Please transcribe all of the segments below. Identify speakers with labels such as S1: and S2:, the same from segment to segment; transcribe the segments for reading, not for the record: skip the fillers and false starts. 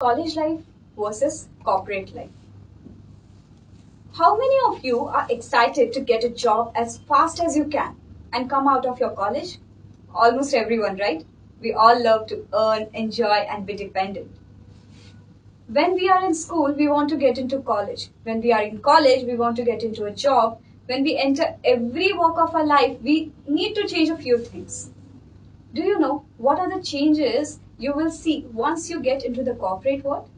S1: College life versus corporate life. How many of you are excited to get a job as fast as you can and come out of your college? Almost everyone, right? We all love to earn, enjoy, and be dependent. When we are in school, we want to get into college. When we are in college, we want to get into a job. When we enter every walk of our life, we need to change a few things. Do you know what are the changes you will see once you get into the corporate world?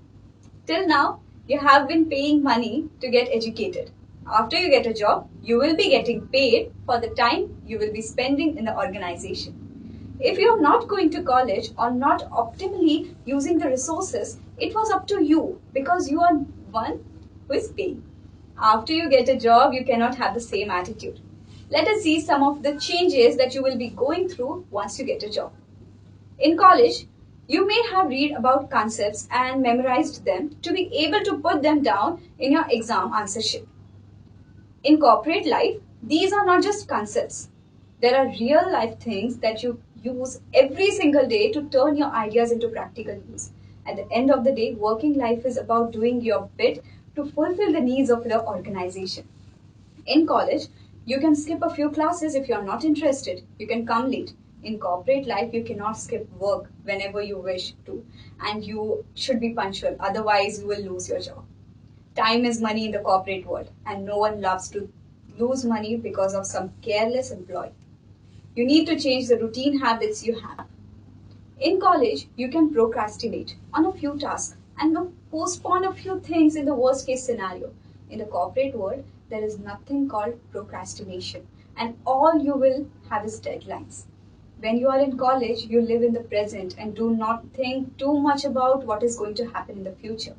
S1: Till now, you have been paying money to get educated. After you get a job, you will be getting paid for the time you will be spending in the organization. If you are not going to college or not optimally using the resources, it was up to you because you are one who is paying. After you get a job, you cannot have the same attitude. Let us see some of the changes that you will be going through once you get a job. In college, you may have read about concepts and memorized them to be able to put them down in your exam answer sheet. In corporate life, these are not just concepts. There are real life things that you use every single day to turn your ideas into practical use. At the end of the day, working life is about doing your bit to fulfill the needs of the organization. In college, you can skip a few classes if you are not interested. You can come late. In corporate life, you cannot skip work whenever you wish to, and you should be punctual, otherwise, you will lose your job. Time is money in the corporate world, and no one loves to lose money because of some careless employee. You need to change the routine habits you have. In college, you can procrastinate on a few tasks and postpone a few things in the worst case scenario. In the corporate world, there is nothing called procrastination, and all you will have is deadlines. When you are in college, you live in the present and do not think too much about what is going to happen in the future.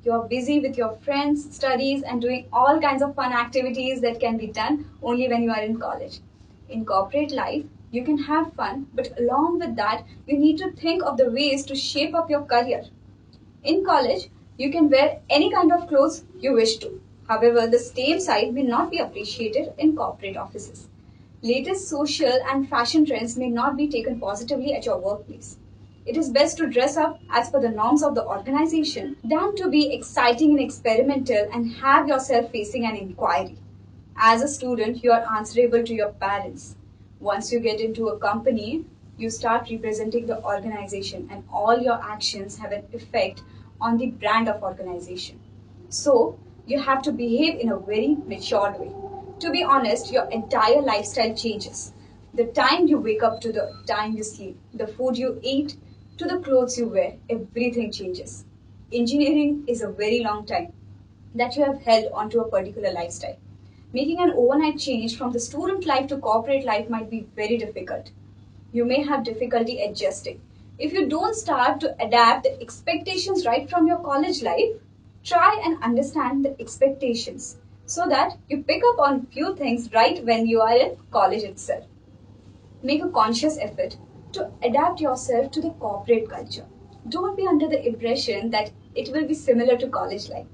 S1: You are busy with your friends, studies, and doing all kinds of fun activities that can be done only when you are in college. In corporate life, you can have fun, but along with that, you need to think of the ways to shape up your career. In college, you can wear any kind of clothes you wish to. However, the same side may not be appreciated in corporate offices. Latest social and fashion trends may not be taken positively at your workplace. It is best to dress up as per the norms of the organization than to be exciting and experimental and have yourself facing an inquiry. As a student, you are answerable to your parents. Once you get into a company, you start representing the organization and all your actions have an effect on the brand of organization. So, you have to behave in a very matured way. To be honest, your entire lifestyle changes. The time you wake up to the time you sleep, the food you eat to the clothes you wear, everything changes. Engineering is a very long time that you have held onto a particular lifestyle. Making an overnight change from the student life to corporate life might be very difficult. You may have difficulty adjusting. If you don't start to adapt the expectations right from your college life, try and understand the expectations so that you pick up on few things right when you are in college itself. Make a conscious effort to adapt yourself to the corporate culture. Don't be under the impression that it will be similar to college life.